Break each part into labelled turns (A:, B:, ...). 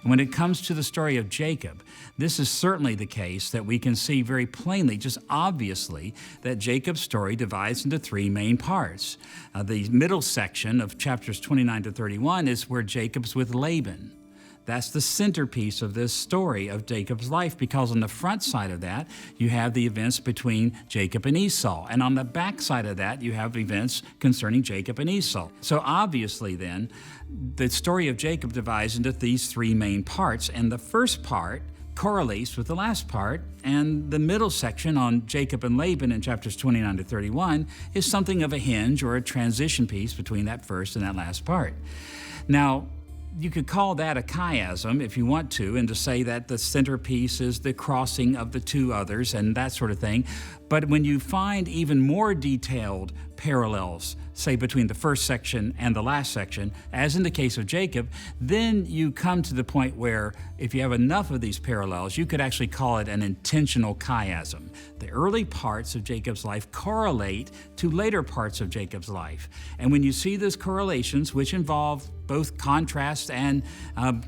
A: And when it comes to the story of Jacob, this is certainly the case that we can see very plainly, just obviously, that Jacob's story divides into three main parts. The middle section of chapters 29 to 31 is where Jacob's with Laban. That's the centerpiece of this story of Jacob's life, because on the front side of that, you have the events between Jacob and Esau. And on the back side of that, you have events concerning Jacob and Esau. So obviously then, the story of Jacob divides into these three main parts. And the first part correlates with the last part, and the middle section on Jacob and Laban in chapters 29 to 31 is something of a hinge or a transition piece between that first and that last part. Now, you could call that a chiasm if you want to, and to say that the centerpiece is the crossing of the two others and that sort of thing. But when you find even more detailed parallels, say between the first section and the last section, as in the case of Jacob, then you come to the point where if you have enough of these parallels, you could actually call it an intentional chiasm. The early parts of Jacob's life correlate to later parts of Jacob's life. And when you see those correlations, which involve both contrast and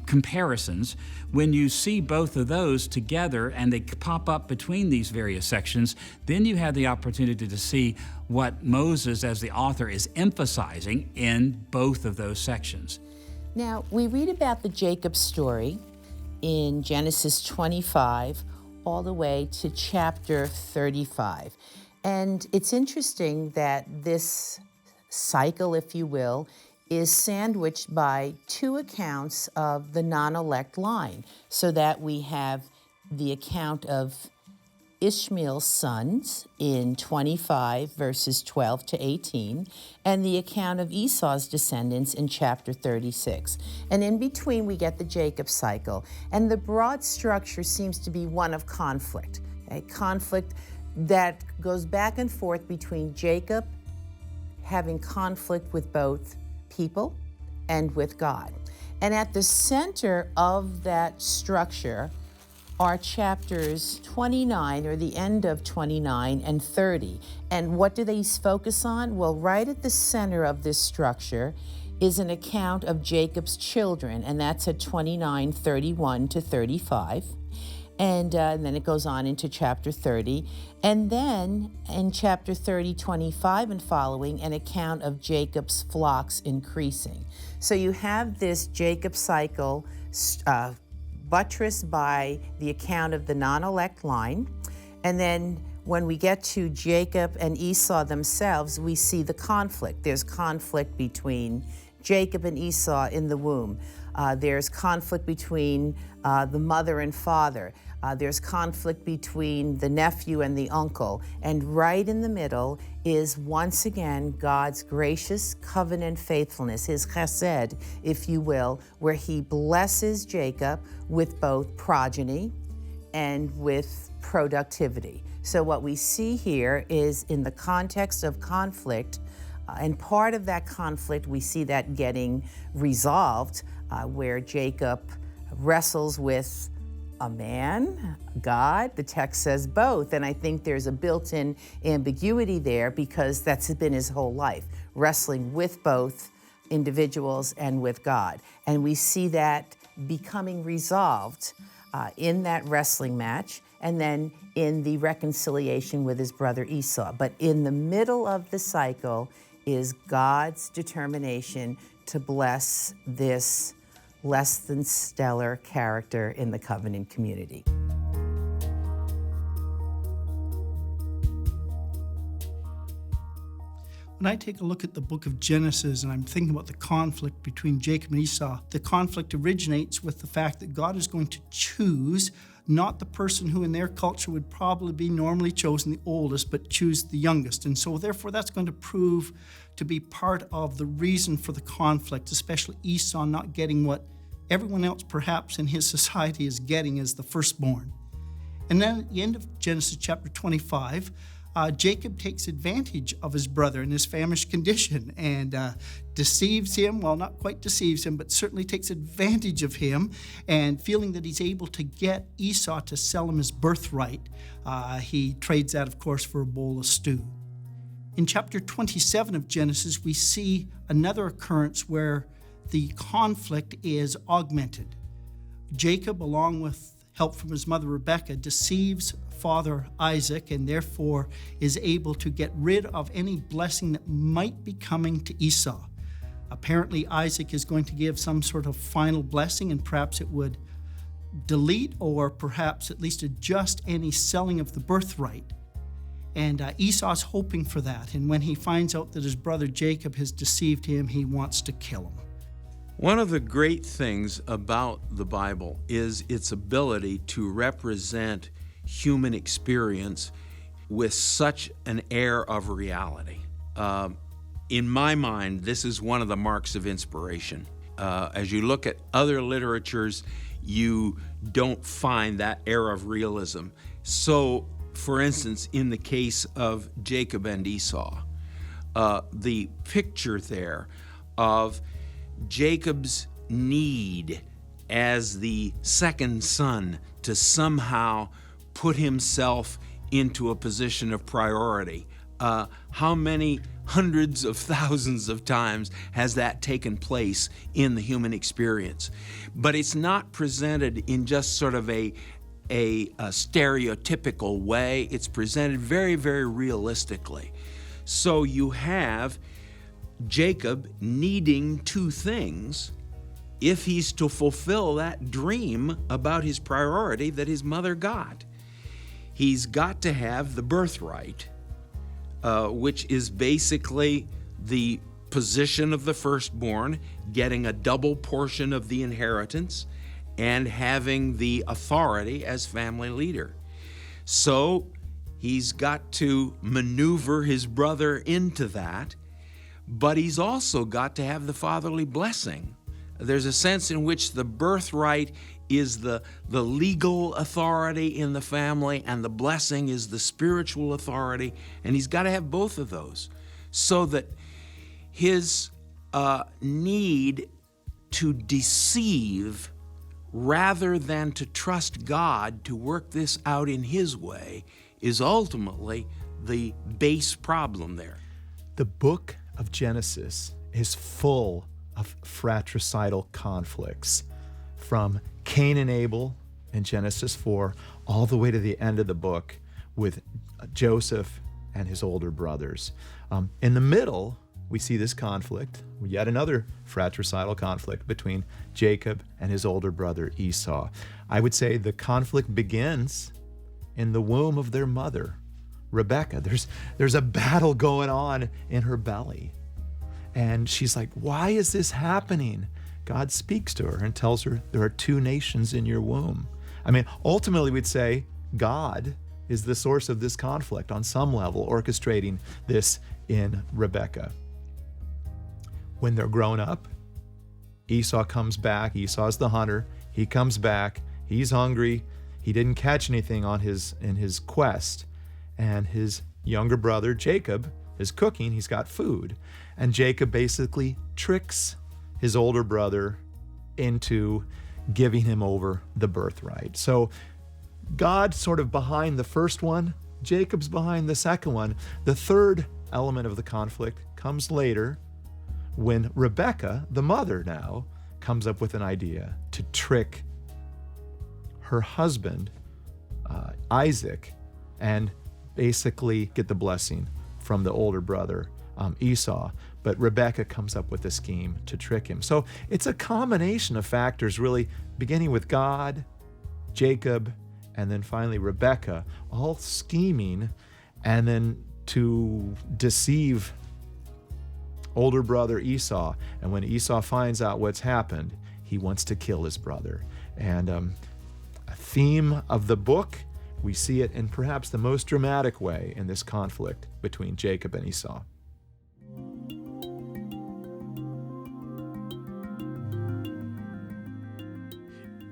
A: comparisons, when you see both of those together and they pop up between these various sections, then you have the opportunity to see what Moses, as the author, is emphasizing in both of those sections.
B: Now, we read about the Jacob story in Genesis 25 all the way to chapter 35. And it's interesting that this cycle, if you will, is sandwiched by two accounts of the non-elect line, so that we have the account of Ishmael's sons in 25 verses 12 to 18, and the account of Esau's descendants in chapter 36. And in between we get the Jacob cycle, and the broad structure seems to be one of conflict, a conflict that goes back and forth between Jacob having conflict with both people and with God. And at the center of that structure are chapters 29, or the end of 29, and 30. And what do they focus on? Well, right at the center of this structure is an account of Jacob's children, and that's at 29, 31 to 35. And then it goes on into chapter 30. And then in chapter 30, 25 and following, an account of Jacob's flocks increasing. So you have this Jacob cycle buttressed by the account of the non-elect line. And then when we get to Jacob and Esau themselves, we see the conflict. There's conflict between Jacob and Esau in the womb. There's conflict between the mother and father. There's conflict between the nephew and the uncle. And right in the middle is, once again, God's gracious covenant faithfulness, his chesed, if you will, where he blesses Jacob with both progeny and with productivity. So what we see here is, in the context of conflict, and part of that conflict, we see that getting resolved, where Jacob wrestles with a man, God. The text says both, and I think there's a built-in ambiguity there, because that's been his whole life, wrestling with both individuals and with God. And we see that becoming resolved in that wrestling match, and then in the reconciliation with his brother Esau. But in the middle of the cycle is God's determination to bless this less than stellar character in the covenant community.
C: When I take a look at the book of Genesis and I'm thinking about the conflict between Jacob and Esau, the conflict originates with the fact that God is going to choose not the person who in their culture would probably be normally chosen, the oldest, but choose the youngest. And so therefore that's going to prove to be part of the reason for the conflict, especially Esau not getting what everyone else perhaps in his society is getting as the firstborn. And then at the end of Genesis chapter 25, Jacob takes advantage of his brother in his famished condition and deceives him, well, not quite deceives him, but certainly takes advantage of him, and feeling that he's able to get Esau to sell him his birthright, he trades that, of course, for a bowl of stew. In chapter 27 of Genesis, we see another occurrence where the conflict is augmented. Jacob, along with help from his mother Rebekah, deceives father Isaac and therefore is able to get rid of any blessing that might be coming to Esau. Apparently, Isaac is going to give some sort of final blessing, and perhaps it would delete or perhaps at least adjust any selling of the birthright. And Esau's hoping for that. And when he finds out that his brother Jacob has deceived him, he wants to kill him.
D: One of the great things about the Bible is its ability to represent human experience with such an air of reality. In my mind, this is one of the marks of inspiration. As you look at other literatures, you don't find that air of realism. So, for instance, in the case of Jacob and Esau, the picture there of Jacob's need as the second son to somehow put himself into a position of priority. How many hundreds of thousands of times has that taken place in the human experience? But it's not presented in just sort of a stereotypical way. It's presented very, very realistically. So you have Jacob needing two things if he's to fulfill that dream about his priority that his mother got. He's got to have the birthright, which is basically the position of the firstborn, getting a double portion of the inheritance, and having the authority as family leader. So he's got to maneuver his brother into that, but he's also got to have the fatherly blessing. There's a sense in which the birthright is the legal authority in the family, and the blessing is the spiritual authority, and he's got to have both of those, so that his need to deceive rather than to trust God to work this out in his way is ultimately the base problem there.
E: The book of Genesis is full of fratricidal conflicts, from Cain and Abel in Genesis 4 all the way to the end of the book with Joseph and his older brothers. In the middle, we see this conflict, yet another fratricidal conflict between Jacob and his older brother Esau. I would say the conflict begins in the womb of their mother, Rebekah. There's a battle going on in her belly. And she's like, why is this happening? God speaks to her and tells her there are two nations in your womb. I mean, ultimately we'd say God is the source of this conflict on some level, orchestrating this in Rebekah. When they're grown up, Esau comes back. Esau's the hunter. He comes back. He's hungry. He didn't catch anything in his quest. And his younger brother, Jacob, is cooking. He's got food. And Jacob basically tricks his older brother into giving him over the birthright. So God's sort of behind the first one. Jacob's behind the second one. The third element of the conflict comes later, when Rebekah, the mother now, comes up with an idea to trick her husband, Isaac, and basically get the blessing from the older brother, Esau. But Rebekah comes up with a scheme to trick him. So it's a combination of factors, really, beginning with God, Jacob, and then finally Rebekah, all scheming and then to deceive older brother Esau. And when Esau finds out what's happened, he wants to kill his brother. And a theme of the book, we see it in perhaps the most dramatic way in this conflict between Jacob and Esau.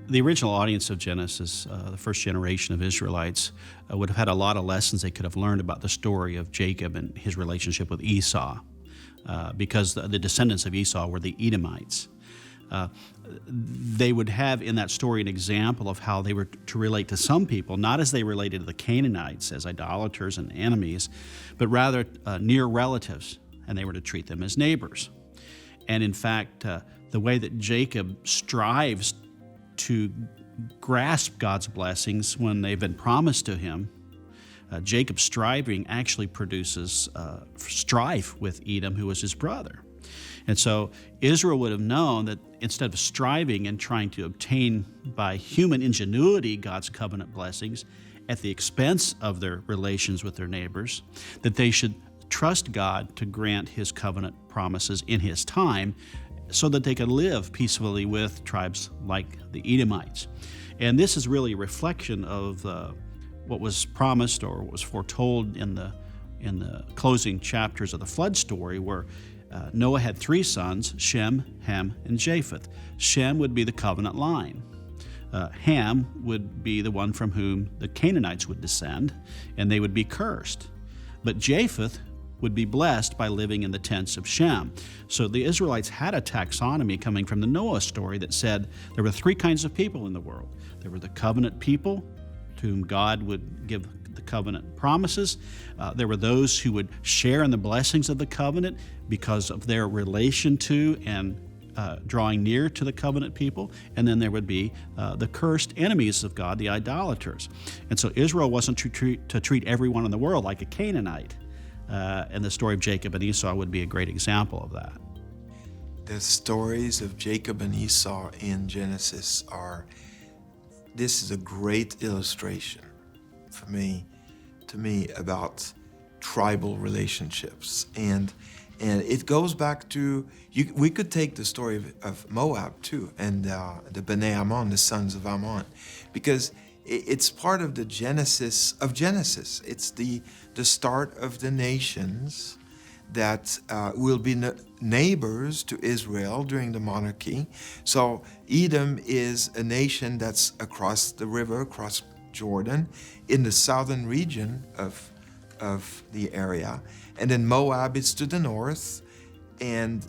F: The original audience of Genesis, the first generation of Israelites, would have had a lot of lessons they could have learned about the story of Jacob and his relationship with Esau, because the descendants of Esau were the Edomites. They would have in that story an example of how they were to relate to some people, not as they related to the Canaanites as idolaters and enemies, but rather near relatives, and they were to treat them as neighbors. And in fact, the way that Jacob strives to grasp God's blessings when they've been promised to him. Jacob's striving actually produces strife with Edom, who was his brother. And so Israel would have known that instead of striving and trying to obtain by human ingenuity God's covenant blessings at the expense of their relations with their neighbors, that they should trust God to grant his covenant promises in his time so that they could live peacefully with tribes like the Edomites. And this is really a reflection of what was promised or what was foretold in the closing chapters of the flood story, where Noah had 3 sons, Shem, Ham, and Japheth. Shem would be the covenant line. Ham would be the one from whom the Canaanites would descend, and they would be cursed. But Japheth would be blessed by living in the tents of Shem. So the Israelites had a taxonomy coming from the Noah story that said there were 3 kinds of people in the world. There were the covenant people, to whom God would give the covenant promises. There were those who would share in the blessings of the covenant because of their relation to and drawing near to the covenant people. And then there would be the cursed enemies of God, the idolaters. And so Israel wasn't to treat everyone in the world like a Canaanite. And the story of Jacob and Esau would be a great example of that.
G: The stories of Jacob and Esau in Genesis this is a great illustration to me about tribal relationships. And it goes back to, we could take the story of Moab too, and the Bnei Ammon, the sons of Ammon, because it's part of the Genesis of Genesis. It's the start of the nations that will be neighbors to Israel during the monarchy. So Edom is a nation that's across the river, across Jordan, in the southern region of the area. And then Moab is to the north, and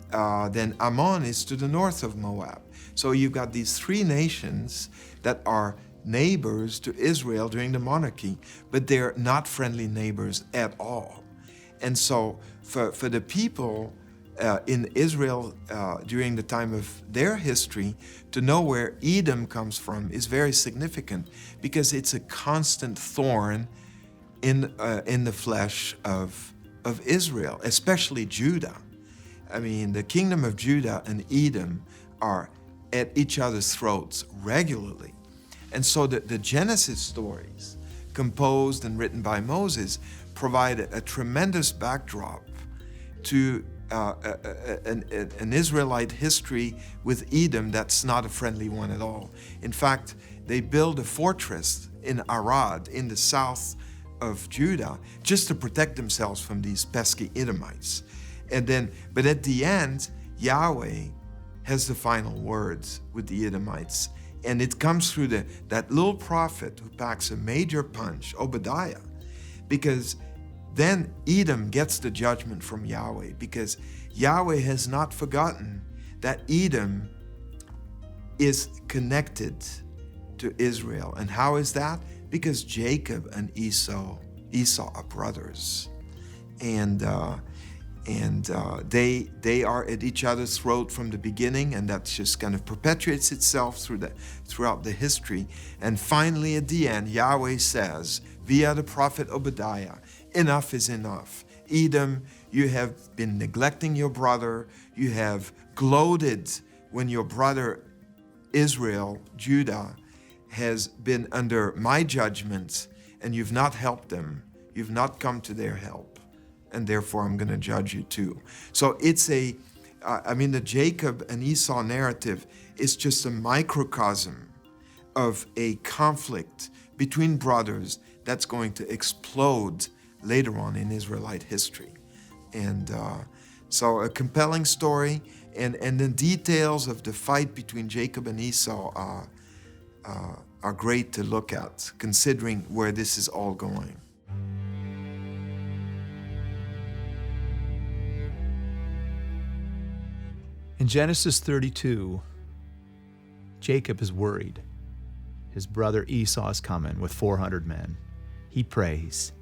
G: then Ammon is to the north of Moab. So you've got these 3 nations that are neighbors to Israel during the monarchy, but they're not friendly neighbors at all. And so for the people in Israel during the time of their history, to know where Edom comes from is very significant, because it's a constant thorn in the flesh of Israel, especially Judah. I mean, the kingdom of Judah and Edom are at each other's throats regularly. And so the Genesis stories, composed and written by Moses, provide a tremendous backdrop to an Israelite history with Edom that's not a friendly one at all. In fact, they build a fortress in Arad, in the south of Judah, just to protect themselves from these pesky Edomites. But at the end, Yahweh has the final words with the Edomites. And it comes through that little prophet who packs a major punch, Obadiah, because then Edom gets the judgment from Yahweh, because Yahweh has not forgotten that Edom is connected to Israel. And how is that? Because Jacob and Esau are brothers. And they are at each other's throat from the beginning, and that just kind of perpetuates itself throughout the history. And finally, at the end, Yahweh says, via the prophet Obadiah, enough is enough. Edom, you have been neglecting your brother. You have gloated when your brother Israel, Judah, has been under my judgment, and you've not helped them. You've not come to their help. And therefore I'm going to judge you too. So it's the Jacob and Esau narrative is just a microcosm of a conflict between brothers that's going to explode later on in Israelite history. And so a compelling story, and the details of the fight between Jacob and Esau are great to look at, considering where this is all going.
E: In Genesis 32, Jacob is worried. His brother Esau is coming with 400 men. He prays.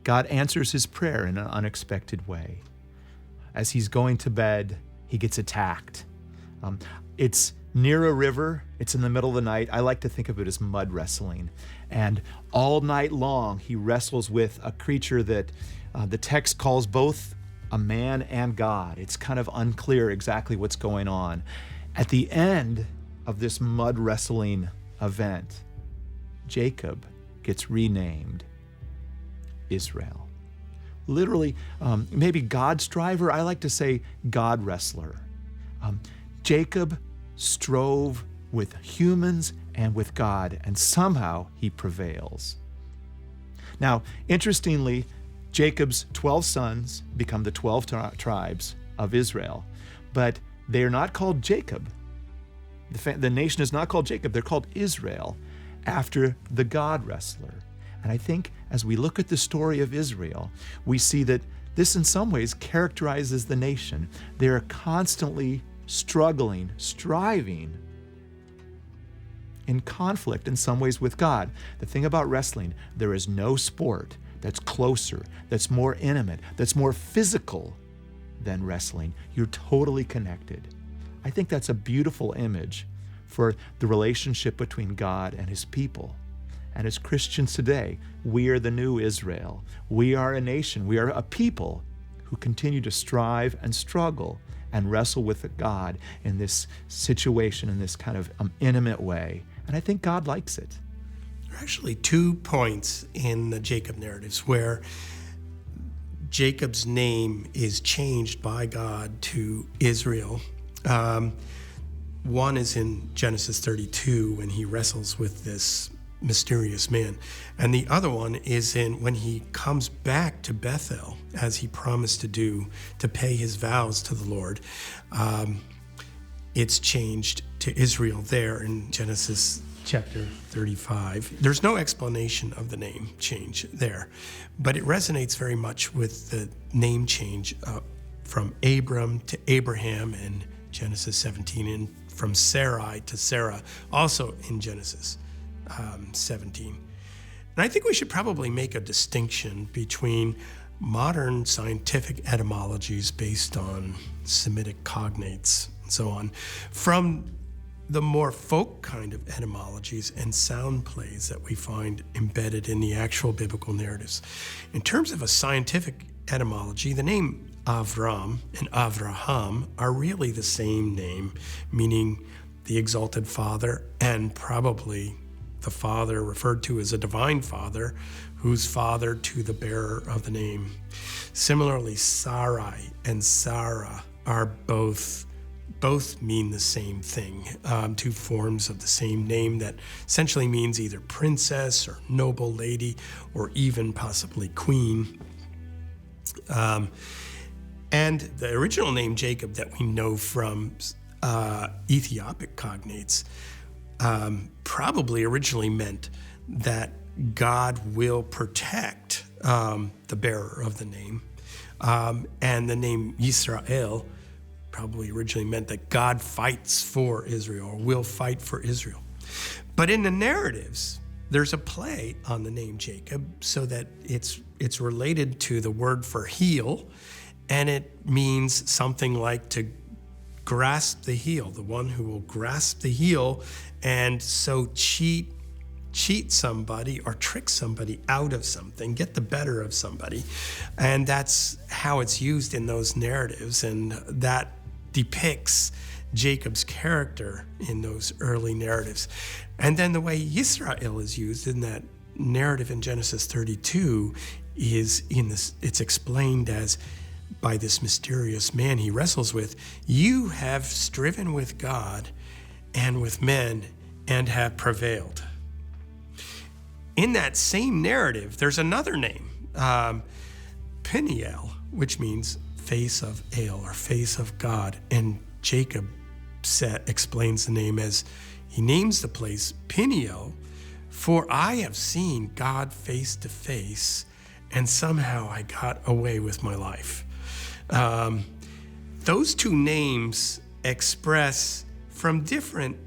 E: God answers his prayer in an unexpected way. As he's going to bed, he gets attacked. It's near a river. It's in the middle of the night. I like to think of it as mud wrestling. And all night long, he wrestles with a creature that the text calls both a man and God. It's kind of unclear exactly what's going on. At the end of this mud wrestling event, Jacob gets renamed Israel. Literally, maybe God striver. I like to say God wrestler. Jacob strove with humans and with God, and somehow he prevails. Now, interestingly, Jacob's 12 sons become the 12 tribes of Israel, but they are not called Jacob. The nation is not called Jacob, they're called Israel, after the God wrestler. And I think as we look at the story of Israel, we see that this in some ways characterizes the nation. They are constantly struggling, striving, in conflict in some ways with God. The thing about wrestling, there is no sport that's closer, that's more intimate, that's more physical than wrestling. You're totally connected. I think that's a beautiful image for the relationship between God and his people. And as Christians today, we are the new Israel. We are a nation, we are a people who continue to strive and struggle and wrestle with God in this situation, in this kind of intimate way. And I think God likes it.
H: There are actually 2 points in the Jacob narratives where Jacob's name is changed by God to Israel. One is in Genesis 32 when he wrestles with this mysterious man. And the other one is in when he comes back to Bethel, as he promised to do, to pay his vows to the Lord. It's changed to Israel there in Genesis chapter 35. There's no explanation of the name change there, but it resonates very much with the name change from Abram to Abraham in Genesis 17, and from Sarai to Sarah, also in Genesis 17. And I think we should probably make a distinction between modern scientific etymologies based on Semitic cognates and so on, from the more folk kind of etymologies and sound plays that we find embedded in the actual biblical narratives. In terms of a scientific etymology, the name Avram and Avraham are really the same name, meaning the exalted father, and probably the father referred to as a divine father, who's father to the bearer of the name. Similarly, Sarai and Sarah are both mean the same thing, 2 forms of the same name that essentially means either princess or noble lady or even possibly queen. And the original name Jacob that we know from Ethiopic cognates probably originally meant that God will protect the bearer of the name. And the name Yisrael probably originally meant that God fights for Israel or will fight for Israel. But in the narratives, there's a play on the name Jacob so that it's related to the word for heel, and it means something like to grasp the heel, the one who will grasp the heel and so cheat somebody or trick somebody out of something, get the better of somebody. And that's how it's used in those narratives, and that depicts Jacob's character in those early narratives. And then the way Yisrael is used in that narrative in Genesis 32 is it's explained as, by this mysterious man he wrestles with, you have striven with God and with men and have prevailed. In that same narrative, there's another name, Peniel, which means face of Ale or face of God. And Jacob explains the name as, he names the place Peniel, for I have seen God face to face, and somehow I got away with my life. Those 2 names express from different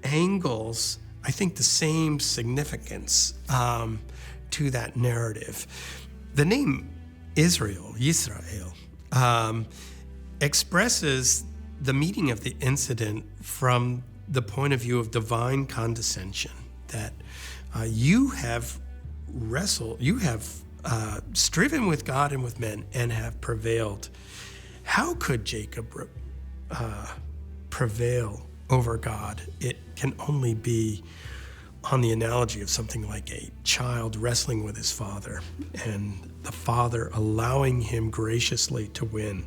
H: angles, I think, the same significance to that narrative. The name Israel, Yisrael, expresses the meaning of the incident from the point of view of divine condescension, that you have striven with God and with men and have prevailed. How could Jacob prevail over God? It can only be on the analogy of something like a child wrestling with his father and the father allowing him graciously to win.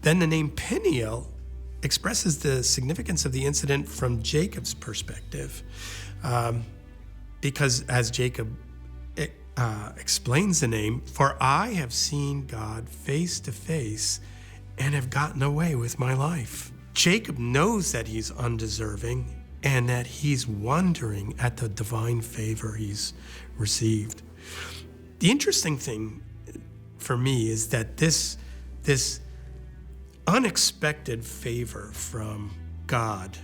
H: Then the name Peniel expresses the significance of the incident from Jacob's perspective, because as Jacob explains the name, "For I have seen God face to face and have gotten away with my life." Jacob knows that he's undeserving and that he's wondering at the divine favor he's received. The interesting thing for me is that this unexpected favor from God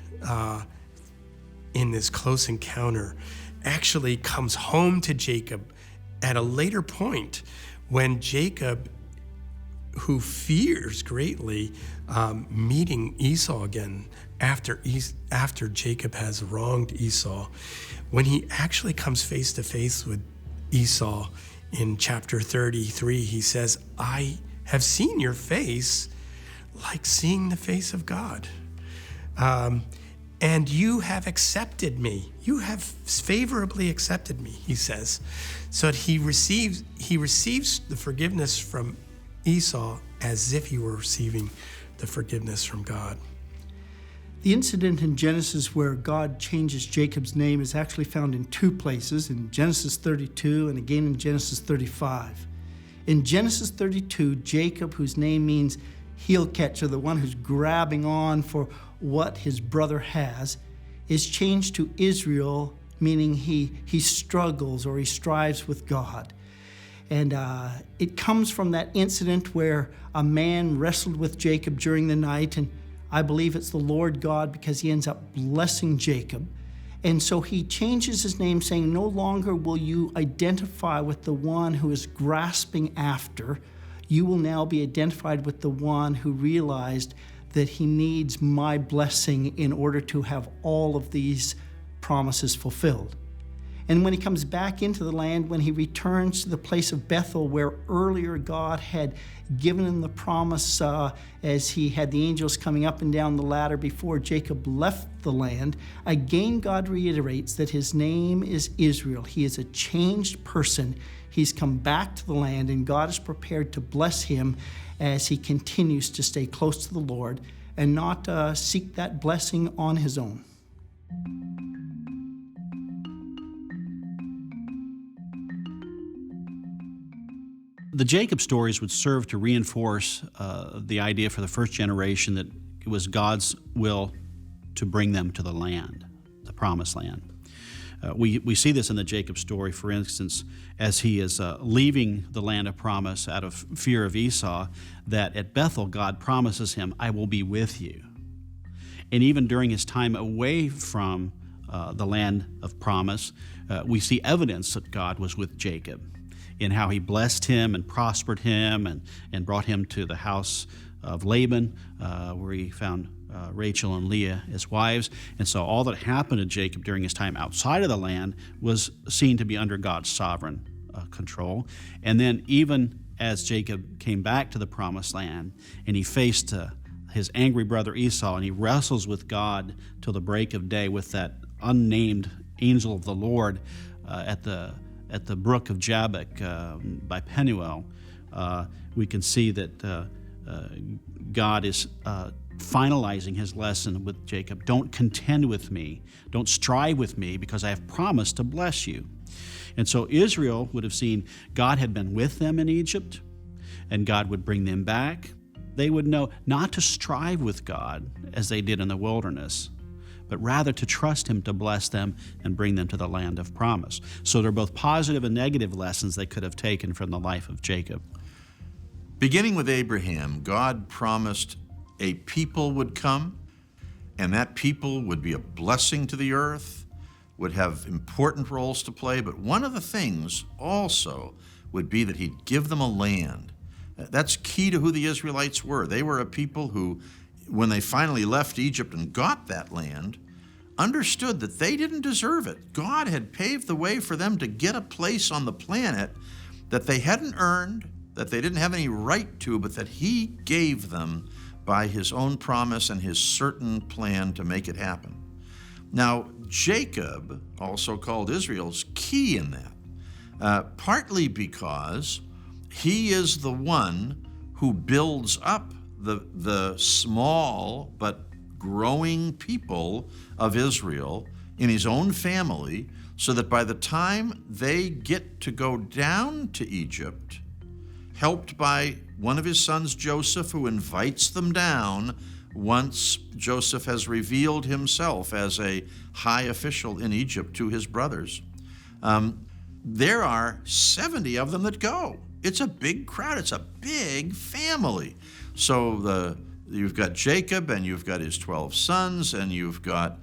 H: in this close encounter actually comes home to Jacob at a later point, when Jacob, who fears greatly meeting Esau again after Jacob has wronged Esau, when he actually comes face to face with Esau in chapter 33, he says, "I have seen your face like seeing the face of God. And you have accepted me. You have favorably accepted me," he says. So that he receives the forgiveness from Esau as if he were receiving the forgiveness from God.
C: The incident in Genesis where God changes Jacob's name is actually found in two places, in Genesis 32 and again in Genesis 35. In Genesis 32, Jacob, whose name means heel catcher, the one who's grabbing on for what his brother has, is changed to Israel, meaning he struggles or he strives with God. And it comes from that incident where a man wrestled with Jacob during the night, and I believe it's the Lord God, because he ends up blessing Jacob. And so he changes his name, saying, "No longer will you identify with the one who is grasping after. You will now be identified with the one who realized that he needs my blessing in order to have all of these promises fulfilled." And when he comes back into the land, when he returns to the place of Bethel where earlier God had given him the promise as he had the angels coming up and down the ladder before Jacob left the land, again God reiterates that his name is Israel. He is a changed person. He's come back to the land, and God is prepared to bless him as he continues to stay close to the Lord and not seek that blessing on his own.
F: The Jacob stories would serve to reinforce the idea for the first generation that it was God's will to bring them to the land, the promised land. We see this in the Jacob story, for instance, as he is leaving the land of promise out of fear of Esau, that at Bethel, God promises him, "I will be with you." And even during his time away from the land of promise, we see evidence that God was with Jacob in how he blessed him and prospered him and brought him to the house of Laban, where he found Rachel and Leah as wives. And so all that happened to Jacob during his time outside of the land was seen to be under God's sovereign control. And then even as Jacob came back to the promised land and he faced his angry brother Esau, and he wrestles with God till the break of day with that unnamed angel of the Lord at the brook of Jabbok by Penuel, we can see that God is finalizing his lesson with Jacob. Don't contend with me. Don't strive with me, because I have promised to bless you. And so Israel would have seen God had been with them in Egypt, and God would bring them back. They would know not to strive with God as they did in the wilderness, but rather to trust him to bless them and bring them to the land of promise. So there are both positive and negative lessons they could have taken from the life of Jacob.
I: Beginning with Abraham, God promised a people would come, and that people would be a blessing to the earth, would have important roles to play, but one of the things also would be that he'd give them a land. That's key to who the Israelites were. They were a people who, when they finally left Egypt and got that land, understood that they didn't deserve it. God had paved the way for them to get a place on the planet that they hadn't earned, that they didn't have any right to, but that He gave them by His own promise and His certain plan to make it happen. Now, Jacob, also called Israel, is key in that, partly because he is the one who builds up the small but growing people of Israel in his own family, so that by the time they get to go down to Egypt, helped by one of his sons, Joseph, who invites them down once Joseph has revealed himself as a high official in Egypt to his brothers, there are 70 of them that go. It's a big crowd. It's a big family. So you've got Jacob, and you've got his 12 sons, and you've got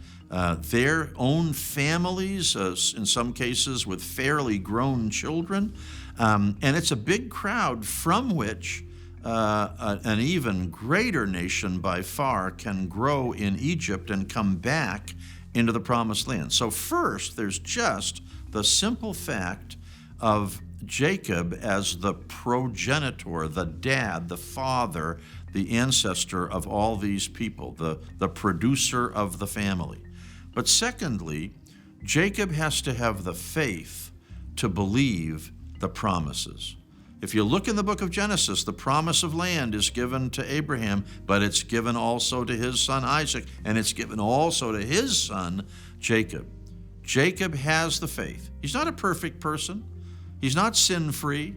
I: their own families, in some cases with fairly grown children. And it's a big crowd from which an even greater nation by far can grow in Egypt and come back into the Promised Land. So first, there's just the simple fact of Jacob as the progenitor, the dad, the father, the ancestor of all these people, the producer of the family. But secondly, Jacob has to have the faith to believe the promises. If you look in the book of Genesis, the promise of land is given to Abraham, but it's given also to his son Isaac, and it's given also to his son Jacob. Jacob has the faith. He's not a perfect person. He's not sin-free.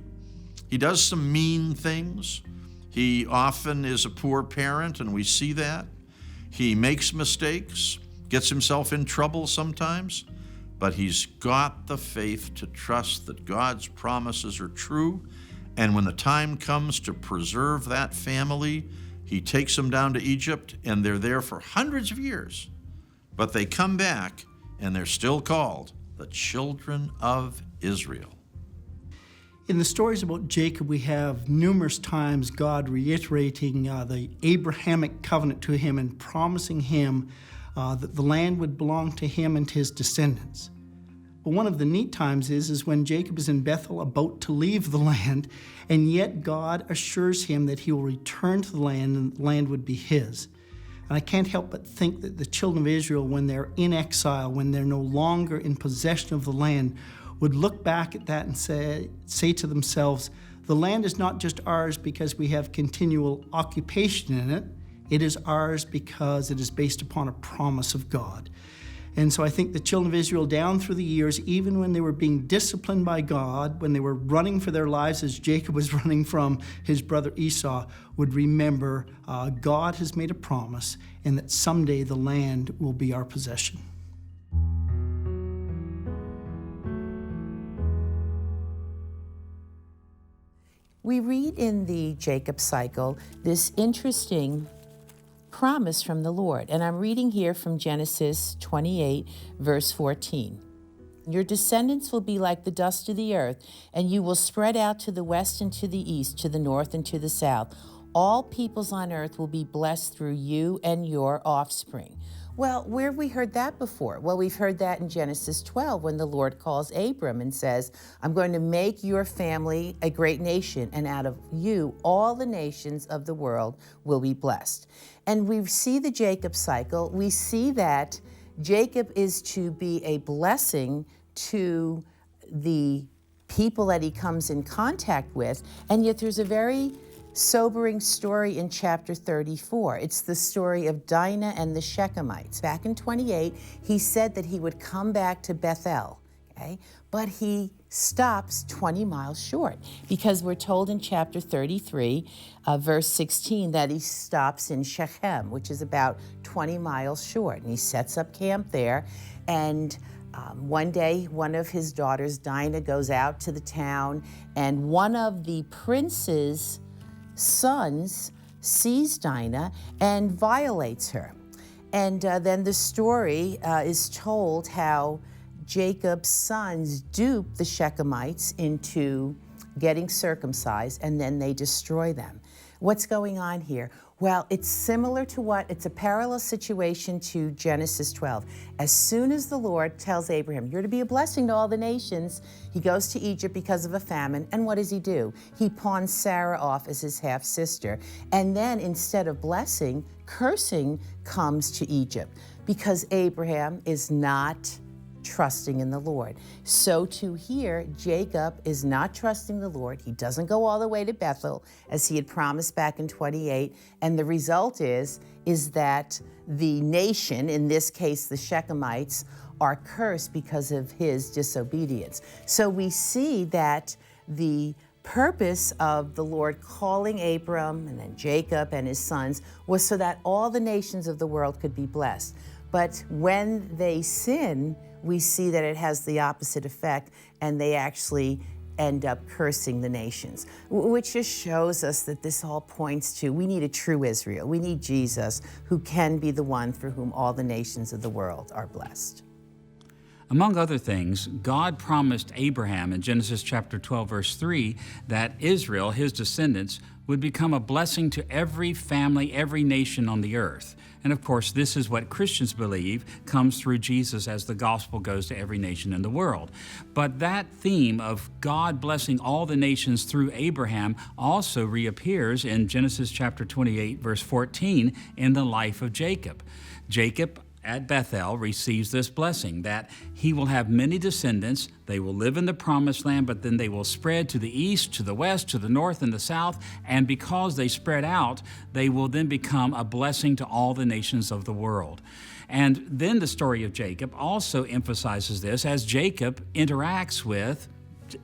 I: He does some mean things. He often is a poor parent, and we see that. He makes mistakes, gets himself in trouble sometimes, but he's got the faith to trust that God's promises are true. And when the time comes to preserve that family, he takes them down to Egypt, and they're there for hundreds of years. But they come back, and they're still called the children of Israel.
C: In the stories about Jacob, we have numerous times God reiterating the Abrahamic covenant to him and promising him that the land would belong to him and to his descendants. But one of the neat times is when Jacob is in Bethel about to leave the land, and yet God assures him that he will return to the land and the land would be his. And I can't help but think that the children of Israel, when they're in exile, when they're no longer in possession of the land, would look back at that and say to themselves, the land is not just ours because we have continual occupation in it. It is ours because it is based upon a promise of God. And so I think the children of Israel down through the years, even when they were being disciplined by God, when they were running for their lives as Jacob was running from his brother Esau, would remember God has made a promise and that someday the land will be our possession.
B: We read in the Jacob cycle this interesting promise from the Lord. And I'm reading here from Genesis 28, verse 14. Your descendants will be like the dust of the earth, and you will spread out to the west and to the east, to the north and to the south. All peoples on earth will be blessed through you and your offspring. Well, where have we heard that before? Well, we've heard that in Genesis 12 when the Lord calls Abram and says, I'm going to make your family a great nation, and out of you, all the nations of the world will be blessed. And we see the Jacob cycle. We see that Jacob is to be a blessing to the people that he comes in contact with, and yet there's a very sobering story in chapter 34. It's the story of Dinah and the Shechemites. Back in 28, he said that he would come back to Bethel, okay? But he stops 20 miles short because we're told in chapter 33, verse 16, that he stops in Shechem, which is about 20 miles short, and he sets up camp there. And one day, one of his daughters, Dinah, goes out to the town, and one of the prince's sons sees Dinah and violates her. And then the story is told how Jacob's sons dupe the Shechemites into getting circumcised, and then they destroy them. What's going on here? Well, it's similar to it's a parallel situation to Genesis 12. As soon as the Lord tells Abraham, you're to be a blessing to all the nations, he goes to Egypt because of a famine, and what does he do? He pawns Sarah off as his half-sister. And then instead of blessing, cursing comes to Egypt because Abraham is not trusting in the Lord. So too here, Jacob is not trusting the Lord. He doesn't go all the way to Bethel as he had promised back in 28. And the result is that the nation, in this case the Shechemites, are cursed because of his disobedience. So we see that the purpose of the Lord calling Abram and then Jacob and his sons was so that all the nations of the world could be blessed. But when they sin, we see that it has the opposite effect, and they actually end up cursing the nations, which just shows us that this all points to we need a true Israel. We need Jesus, who can be the one through whom all the nations of the world are blessed.
A: Among other things, God promised Abraham in Genesis chapter 12, verse 3, that Israel, his descendants, would become a blessing to every family, every nation on the earth. And of course, this is what Christians believe comes through Jesus as the gospel goes to every nation in the world. But that theme of God blessing all the nations through Abraham also reappears in Genesis chapter 28, verse 14, in the life of Jacob. Jacob at Bethel receives this blessing that he will have many descendants. They will live in the promised land, but then they will spread to the east, to the west, to the north, and the south. And because they spread out, they will then become a blessing to all the nations of the world. And then the story of Jacob also emphasizes this as Jacob interacts with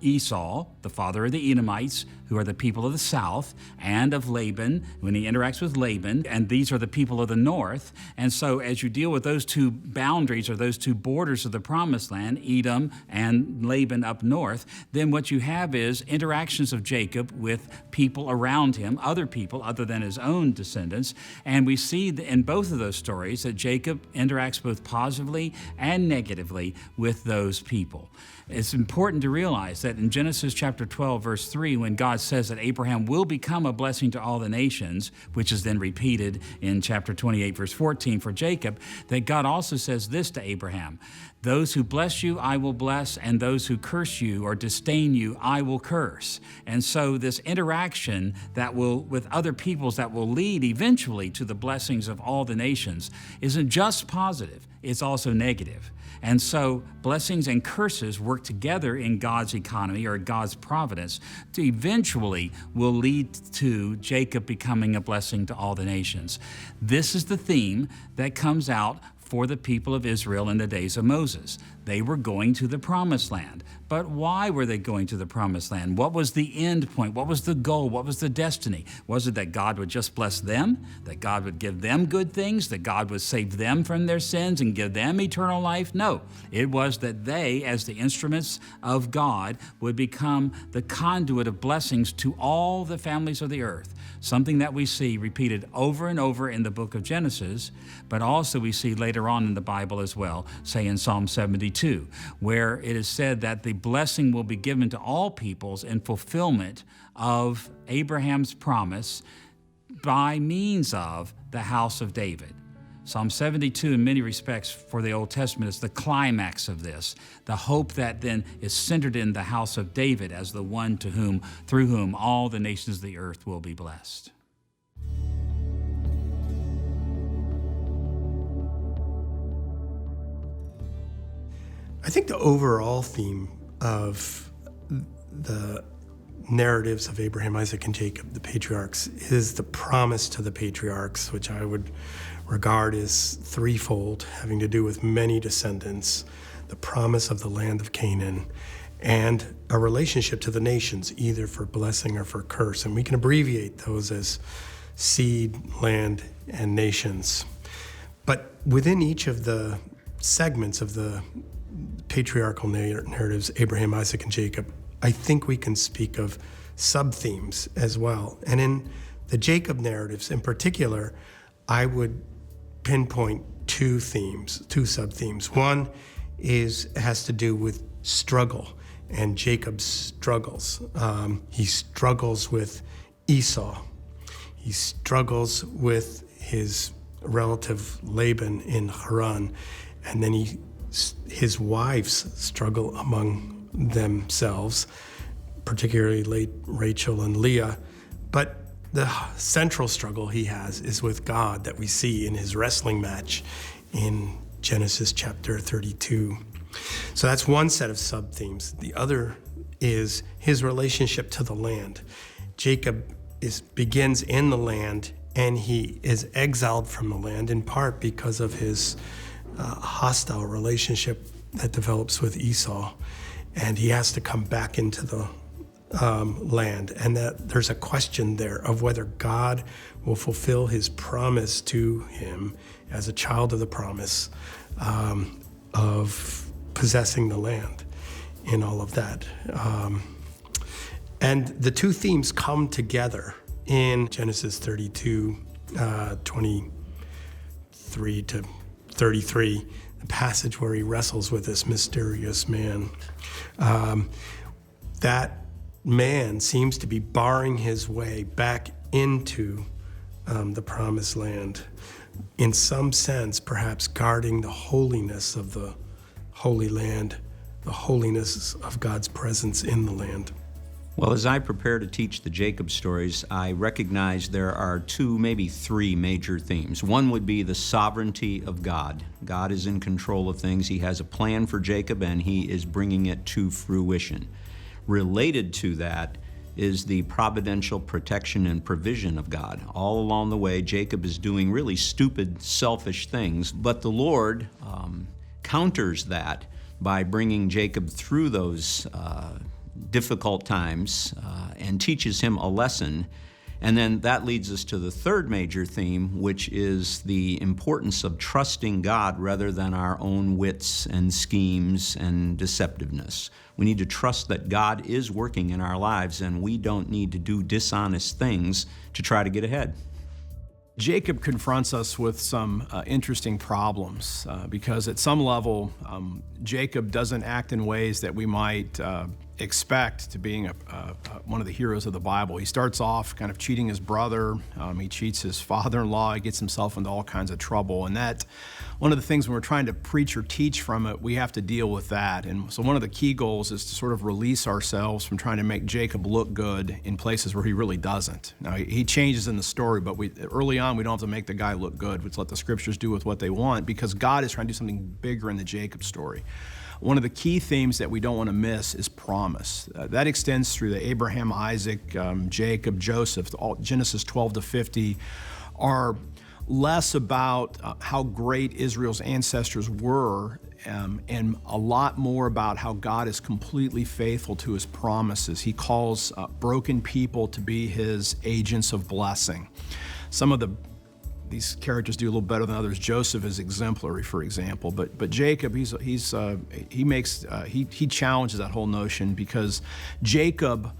A: Esau, the father of the Edomites, who are the people of the south, and of Laban, when he interacts with Laban, and these are the people of the north. And so as you deal with those two boundaries or those two borders of the promised land, Edom and Laban up north, then what you have is interactions of Jacob with people around him, other people other than his own descendants. And we see in both of those stories that Jacob interacts both positively and negatively with those people. It's important to realize that in Genesis chapter 12, verse 3, when God says that Abraham will become a blessing to all the nations, which is then repeated in chapter 28, verse 14 for Jacob, that God also says this to Abraham: those who bless you, I will bless, and those who curse you or disdain you, I will curse. And so this interaction that will, with other peoples, that will lead eventually to the blessings of all the nations isn't just positive, it's also negative. And so blessings and curses work together in God's economy or God's providence to eventually will lead to Jacob becoming a blessing to all the nations. This is the theme that comes out for the people of Israel in the days of Moses. They were going to the promised land. But why were they going to the promised land? What was the end point? What was the goal? What was the destiny? Was it that God would just bless them? That God would give them good things? That God would save them from their sins and give them eternal life? No. It was that they, as the instruments of God, would become the conduit of blessings to all the families of the earth. Something that we see repeated over and over in the book of Genesis, but also we see later on in the Bible as well, say in Psalm 72, where it is said that the blessing will be given to all peoples in fulfillment of Abraham's promise by means of the house of David. Psalm 72, in many respects, for the Old Testament, is the climax of this, the hope that then is centered in the house of David as the one through whom all the nations of the earth will be blessed.
H: I think the overall theme of the narratives of Abraham, Isaac, and Jacob, the patriarchs, is the promise to the patriarchs, which I would regard as threefold, having to do with many descendants, the promise of the land of Canaan, and a relationship to the nations, either for blessing or for curse. And we can abbreviate those as seed, land, and nations. But within each of the segments of the patriarchal narratives, Abraham, Isaac, and Jacob, I think we can speak of sub-themes as well. And in the Jacob narratives in particular, I would pinpoint two sub-themes. One has to do with struggle and Jacob's struggles. He struggles with Esau. He struggles with his relative Laban in Haran, and then his wives struggle among themselves, particularly Rachel and Leah. But the central struggle he has is with God that we see in his wrestling match in Genesis chapter 32. So that's one set of sub-themes. The other is his relationship to the land. Jacob begins in the land, and he is exiled from the land in part because of his hostile relationship that develops with Esau. And he has to come back into the land, and that there's a question there of whether God will fulfill his promise to him as a child of the promise of possessing the land in all of that. And the two themes come together in Genesis 32, 23 to 33, the passage where he wrestles with this mysterious man. That man seems to be barring his way back into the promised land, in some sense, perhaps guarding the holiness of the Holy Land, the holiness of God's presence in the land.
D: Well, as I prepare to teach the Jacob stories, I recognize there are two, maybe three major themes. One would be the sovereignty of God. God is in control of things. He has a plan for Jacob, and he is bringing it to fruition. Related to that is the providential protection and provision of God. All along the way, Jacob is doing really stupid, selfish things, but the Lord counters that by bringing Jacob through those difficult times and teaches him a lesson. And then that leads us to the third major theme, which is the importance of trusting God rather than our own wits and schemes and deceptiveness. We need to trust that God is working in our lives, and we don't need to do dishonest things to try to get ahead.
J: Jacob confronts us with some interesting problems because at some level, Jacob doesn't act in ways that we might expect to being one of the heroes of the Bible. He starts off kind of cheating his brother, he cheats his father-in-law, he gets himself into all kinds of trouble, and that, one of the things when we're trying to preach or teach from it, we have to deal with that. And so one of the key goals is to sort of release ourselves from trying to make Jacob look good in places where he really doesn't. Now, he changes in the story, but early on, we don't have to make the guy look good. We just let the scriptures do with what they want, because God is trying to do something bigger in the Jacob story. One of the key themes that we don't want to miss is promise. That extends through the Abraham, Isaac, Jacob, Joseph. Genesis 12 to 50 are less about how great Israel's ancestors were and a lot more about how God is completely faithful to his promises. He calls broken people to be his agents of blessing. Some of these characters do a little better than others. Joseph is exemplary, for example, but Jacob, he challenges that whole notion, because Jacob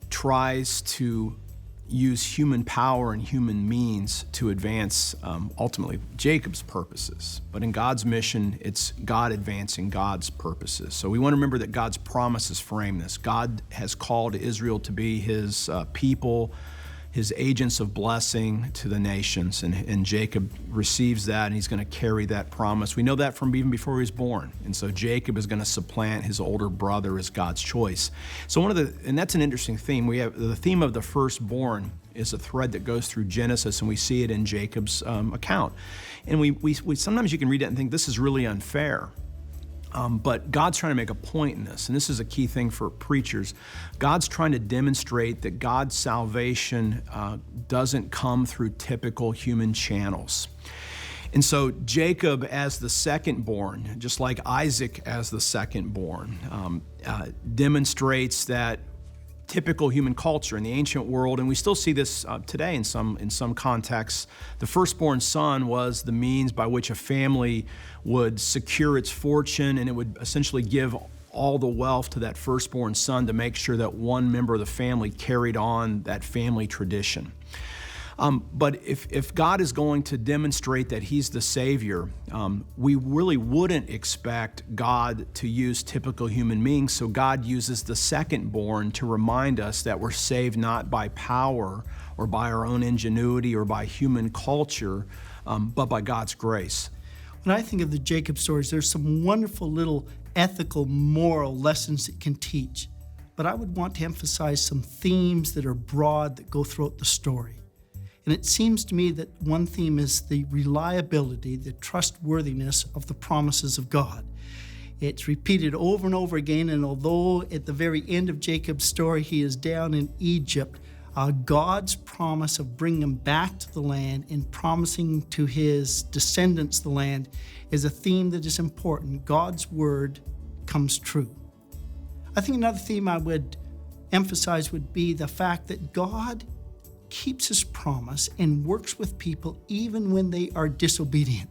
J: tries to use human power and human means to advance ultimately Jacob's purposes. But in God's mission, it's God advancing God's purposes. So we want to remember that God's promises frame this. God has called Israel to be his people, his agents of blessing to the nations, and Jacob receives that, and he's going to carry that promise. We know that from even before he was born, and so Jacob is going to supplant his older brother as God's choice. So and that's an interesting theme. We have the theme of the firstborn is a thread that goes through Genesis, and we see it in Jacob's account. And we sometimes you can read it and think this is really unfair. But God's trying to make a point in this, and this is a key thing for preachers. God's trying to demonstrate that God's salvation doesn't come through typical human channels. And so Jacob as the secondborn, just like Isaac as the secondborn, demonstrates that typical human culture in the ancient world, and we still see this today in some contexts. The firstborn son was the means by which a family would secure its fortune, and it would essentially give all the wealth to that firstborn son to make sure that one member of the family carried on that family tradition. But if God is going to demonstrate that he's the Savior, we really wouldn't expect God to use typical human beings. So God uses the secondborn to remind us that we're saved not by power or by our own ingenuity or by human culture, but by God's grace.
C: When I think of the Jacob stories, there's some wonderful little ethical, moral lessons it can teach. But I would want to emphasize some themes that are broad that go throughout the story. And it seems to me that one theme is the reliability, the trustworthiness of the promises of God. It's repeated over and over again, and although at the very end of Jacob's story he is down in Egypt, God's promise of bringing him back to the land and promising to his descendants the land is a theme that is important. God's word comes true. I think another theme I would emphasize would be the fact that God keeps his promise and works with people even when they are disobedient.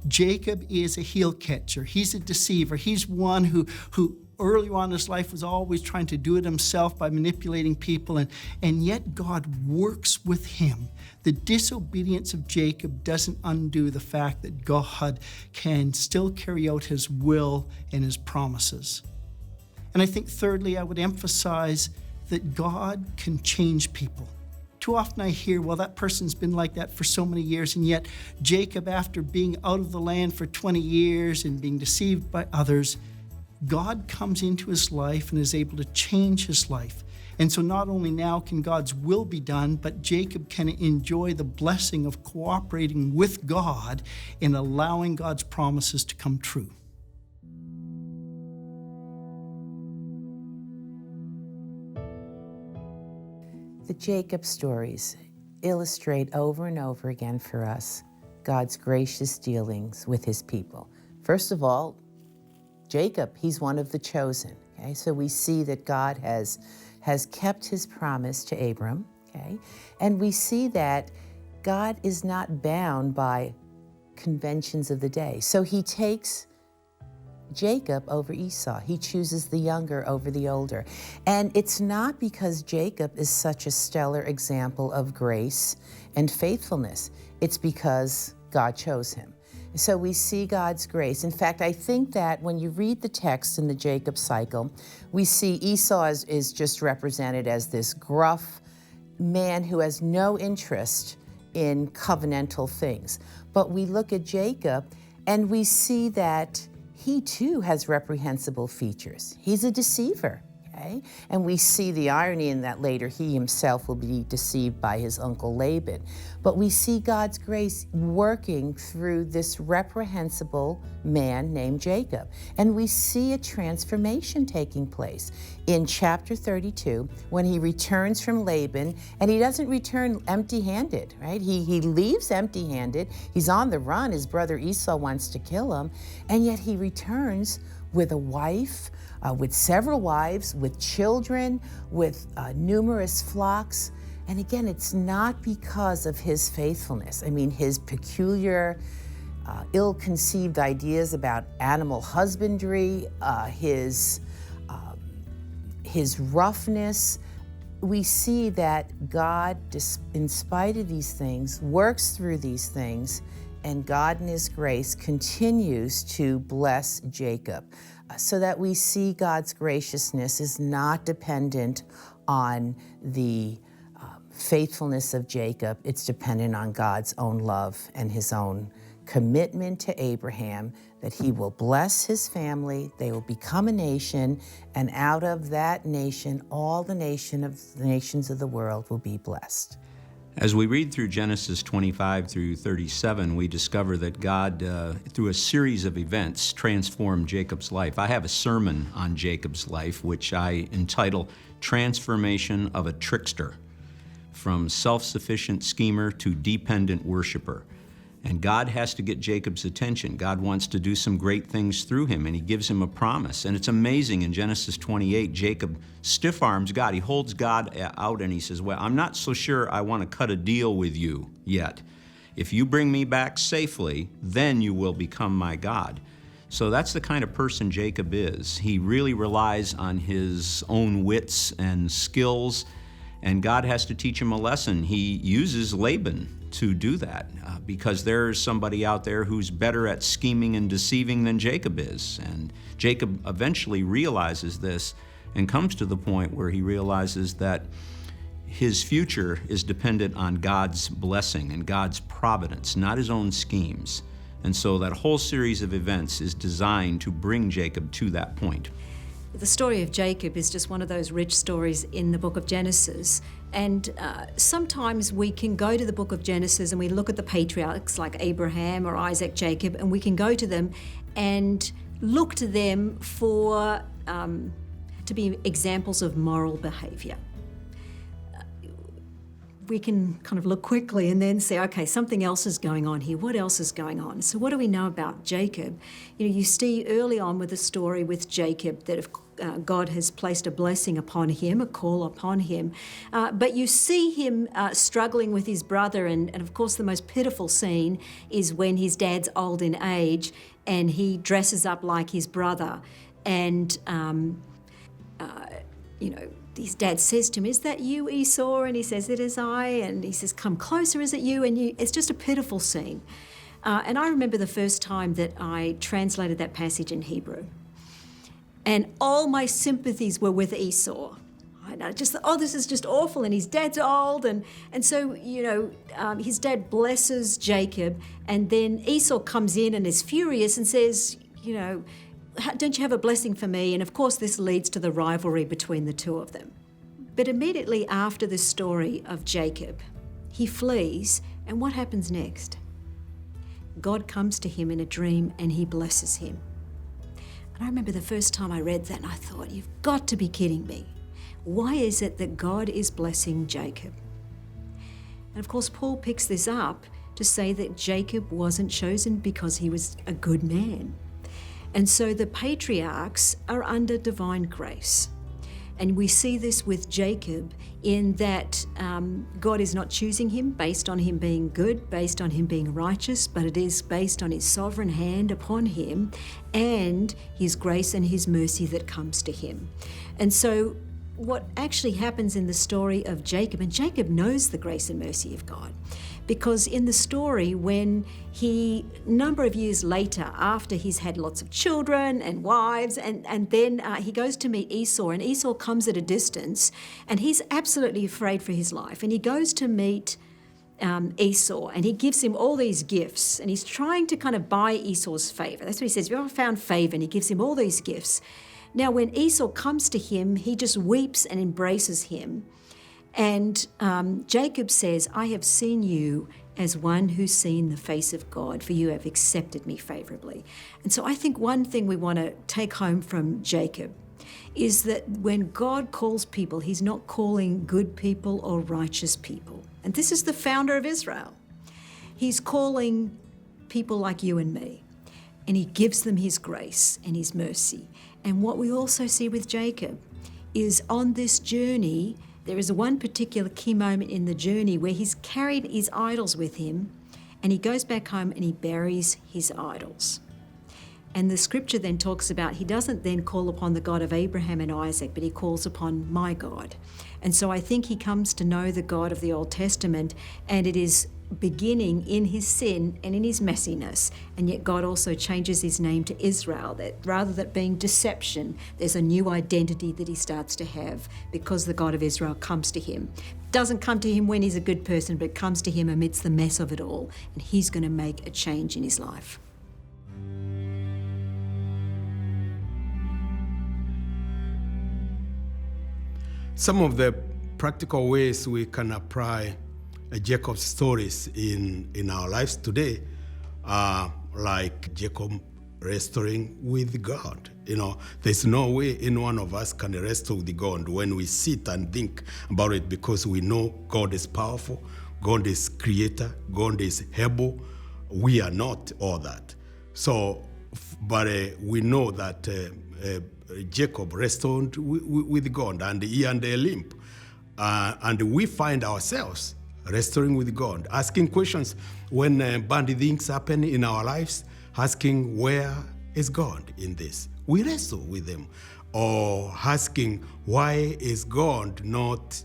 C: Jacob is a heel catcher. He's a deceiver. He's one who early on in his life was always trying to do it himself by manipulating people, and yet God works with him. The disobedience of Jacob doesn't undo the fact that God can still carry out his will and his promises. And I think thirdly, I would emphasize that God can change people. Too often I hear, well, that person's been like that for so many years, and yet Jacob, after being out of the land for 20 years and being deceived by others, God comes into his life and is able to change his life. And so not only now can God's will be done, but Jacob can enjoy the blessing of cooperating with God in allowing God's promises to come true.
B: The Jacob stories illustrate over and over again for us God's gracious dealings with his people. First of all, Jacob, he's one of the chosen. Okay? So we see that God has kept his promise to Abram. Okay? And we see that God is not bound by conventions of the day. So he takes Jacob over Esau. He chooses the younger over the older. And it's not because Jacob is such a stellar example of grace and faithfulness. It's because God chose him. So we see God's grace. In fact, I think that when you read the text in the Jacob cycle, we see Esau is just represented as this gruff man who has no interest in covenantal things. But we look at Jacob and we see that he too has reprehensible features. He's a deceiver, okay? And we see the irony in that later he himself will be deceived by his uncle Laban. But we see God's grace working through this reprehensible man named Jacob. And we see a transformation taking place in chapter 32 when he returns from Laban, and he doesn't return empty-handed, right? He leaves empty-handed. He's on the run. His brother Esau wants to kill him, and yet he returns with a wife, with several wives, with children, with numerous flocks. And again, it's not because of his faithfulness. I mean, his peculiar, ill-conceived ideas about animal husbandry, his roughness. We see that God, in spite of these things, works through these things, and God in his grace continues to bless Jacob. So that we see God's graciousness is not dependent on the faithfulness of Jacob. It's dependent on God's own love and his own commitment to Abraham that he will bless his family, they will become a nation, and out of that nation, all the nations of the world will be blessed.
D: As we read through Genesis 25 through 37, we discover that God, through a series of events, transformed Jacob's life. I have a sermon on Jacob's life, which I entitle Transformation of a Trickster, from self-sufficient schemer to dependent worshiper. And God has to get Jacob's attention. God wants to do some great things through him, and he gives him a promise. And it's amazing, in Genesis 28, Jacob stiff-arms God. He holds God out and he says, well, I'm not so sure I want to cut a deal with you yet. If you bring me back safely, then you will become my God. So that's the kind of person Jacob is. He really relies on his own wits and skills,
K: and God has to teach him a lesson. He uses Laban to do that because there's somebody out there who's better at scheming and deceiving than Jacob is. And Jacob eventually realizes this and comes to the point where he realizes that his future is dependent on God's blessing and God's providence, not his own schemes. And so that whole series of events is designed to bring Jacob to that point.
L: The story of Jacob is just one of those rich stories in the book of Genesis. And sometimes we can go to the book of Genesis and we look at the patriarchs like Abraham or Isaac, Jacob, and we can go to them and look to them for to be examples of moral behavior. We can kind of look quickly and then say, okay, something else is going on here. What else is going on? So what do we know about Jacob? You see early on with the story with Jacob that if God has placed a blessing upon him, a call upon him, but you see him struggling with his brother, and of course the most pitiful scene is when his dad's old in age and he dresses up like his brother, and his dad says to him, "Is that you, Esau?" And he says, "It is I." And he says, "Come closer, is it you?" And it's just a pitiful scene. And I remember the first time that I translated that passage in Hebrew. And all my sympathies were with Esau. I just thought, oh, this is just awful. And his dad's old. And so, his dad blesses Jacob. And then Esau comes in and is furious and says, don't you have a blessing for me? And of course, this leads to the rivalry between the two of them. But immediately after the story of Jacob, he flees, and what happens next? God comes to him in a dream and he blesses him. And I remember the first time I read that and I thought, you've got to be kidding me. Why is it that God is blessing Jacob? And of course, Paul picks this up to say that Jacob wasn't chosen because he was a good man. And so the patriarchs are under divine grace. And we see this with Jacob in that God is not choosing him based on him being good, based on him being righteous, but it is based on his sovereign hand upon him and his grace and his mercy that comes to him. And so what actually happens in the story of Jacob, and Jacob knows the grace and mercy of God, because in the story, when a number of years later, after he's had lots of children and wives, and then he goes to meet Esau, and Esau comes at a distance, and he's absolutely afraid for his life. And he goes to meet Esau, and he gives him all these gifts, and he's trying to kind of buy Esau's favor. That's what he says, "You have found favor," and he gives him all these gifts. Now, when Esau comes to him, he just weeps and embraces him. And Jacob says, "I have seen you as one who's seen the face of God, for you have accepted me favorably." And so I think one thing we want to take home from Jacob is that when God calls people, he's not calling good people or righteous people. And this is the founder of Israel. He's calling people like you and me, and he gives them his grace and his mercy. And what we also see with Jacob is on this journey, there is one particular key moment in the journey where he's carried his idols with him, and he goes back home and he buries his idols. And the scripture then talks about he doesn't then call upon the God of Abraham and Isaac, but he calls upon my God. And so I think he comes to know the God of the Old Testament, and it is beginning in his sin and in his messiness. And yet God also changes his name to Israel, that rather than being deception, there's a new identity that he starts to have because the God of Israel comes to him. Doesn't come to him when he's a good person, but comes to him amidst the mess of it all. And he's going to make a change in his life.
H: Some of the practical ways we can apply Jacob's stories in our lives today are like Jacob wrestling with God. There's no way any one of us can wrestle with God when we sit and think about it, because we know God is powerful, God is creator, God is able. We are not all that. So, but we know that Jacob wrestled with God, and he had a limp. And we find ourselves wrestling with God, asking questions when bad things happen in our lives, asking, where is God in this? We wrestle with him. Or asking, why is God not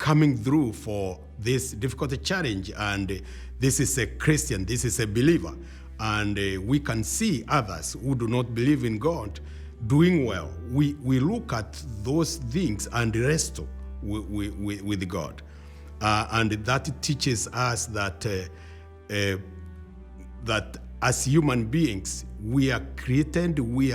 M: coming through for this difficult challenge, and this is a Christian, this is a believer, and we can see others who do not believe in God doing well. We look at those things and wrestle with God, and that teaches us that that as human beings we are created, we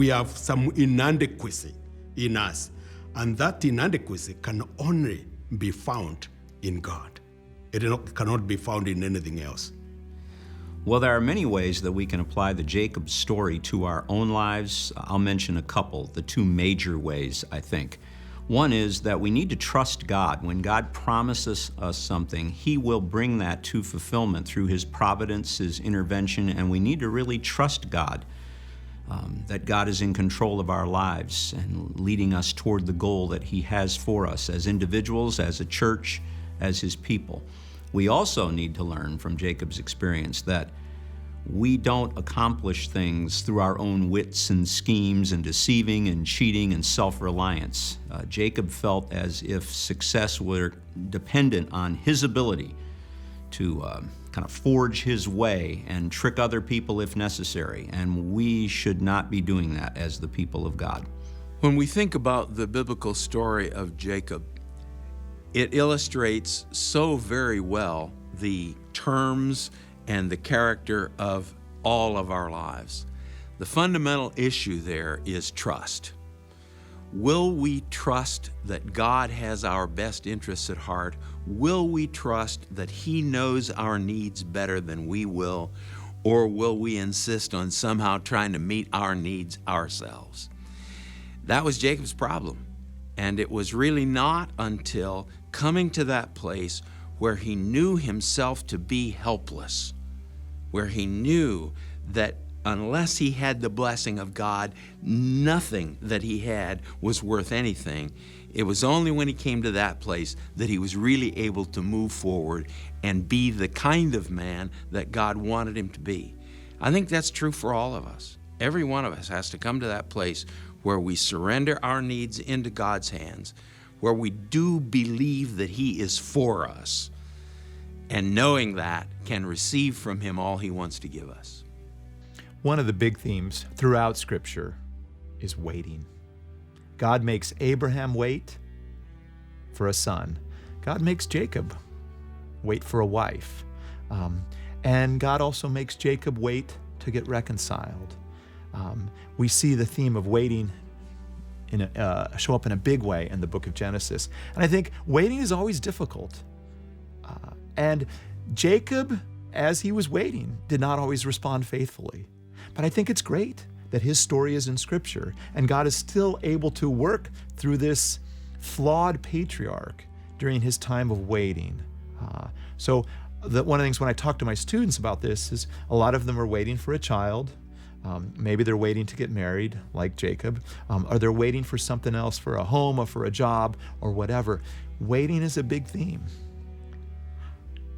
M: have some inadequacy in us, and that inadequacy can only be found in God. It cannot be found in anything else.
K: Well, there are many ways that we can apply the Jacob story to our own lives. I'll mention a couple, the two major ways, I think. One is that we need to trust God. When God promises us something, He will bring that to fulfillment through His providence, His intervention, and we need to really trust God, that God is in control of our lives and leading us toward the goal that He has for us as individuals, as a church, as His people. We also need to learn from Jacob's experience that we don't accomplish things through our own wits and schemes and deceiving and cheating and self-reliance. Jacob felt as if success were dependent on his ability to kind of forge his way and trick other people if necessary, and we should not be doing that as the people of God.
D: When we think about the biblical story of Jacob, it illustrates so very well the terms and the character of all of our lives. The fundamental issue there is trust. Will we trust that God has our best interests at heart? Will we trust that He knows our needs better than we will? Or will we insist on somehow trying to meet our needs ourselves? That was Jacob's problem. And it was really not until coming to that place where he knew himself to be helpless, where he knew that unless he had the blessing of God, nothing that he had was worth anything. It was only when he came to that place that he was really able to move forward and be the kind of man that God wanted him to be. I think that's true for all of us. Every one of us has to come to that place where we surrender our needs into God's hands, where we do believe that He is for us, and knowing that can receive from Him all He wants to give us.
E: One of the big themes throughout Scripture is waiting. God makes Abraham wait for a son. God makes Jacob wait for a wife. And God also makes Jacob wait to get reconciled. We see the theme of waiting show up in a big way in the book of Genesis. And I think waiting is always difficult. And Jacob, as he was waiting, did not always respond faithfully. But I think it's great that his story is in Scripture, and God is still able to work through this flawed patriarch during his time of waiting. So one of the things when I talk to my students about this is a lot of them are waiting for a child. Maybe they're waiting to get married, like Jacob, or they're waiting for something else, for a home or for a job or whatever. Waiting is a big theme.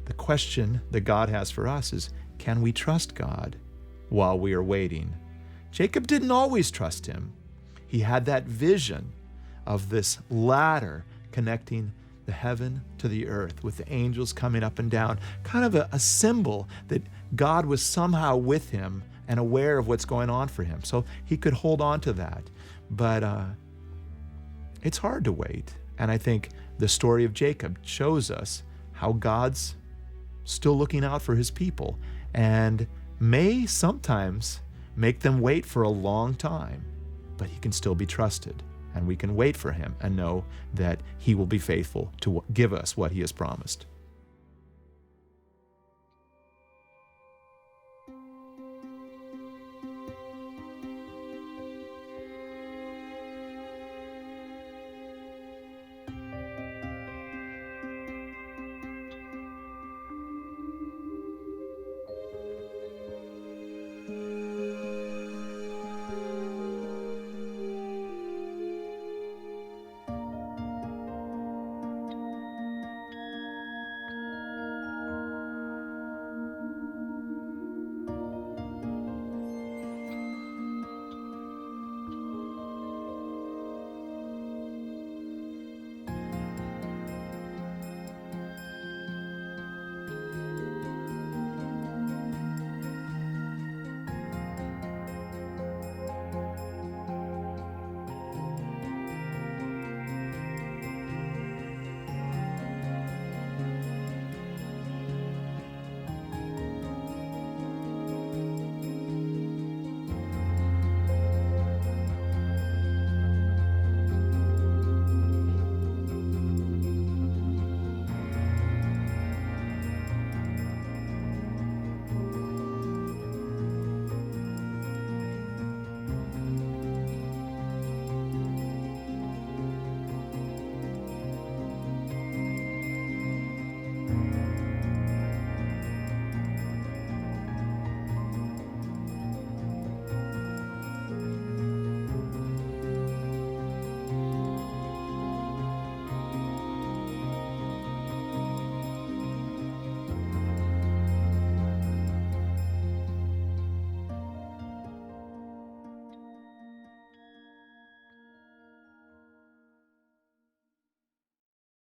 E: The question that God has for us is, can we trust God while we are waiting? Jacob didn't always trust Him. He had that vision of this ladder connecting the heaven to the earth with the angels coming up and down, kind of a symbol that God was somehow with him and aware of what's going on for him. So he could hold on to that. But it's hard to wait. And I think the story of Jacob shows us how God's still looking out for His people and may sometimes make them wait for a long time, but He can still be trusted. And we can wait for Him and know that He will be faithful to give us what He has promised.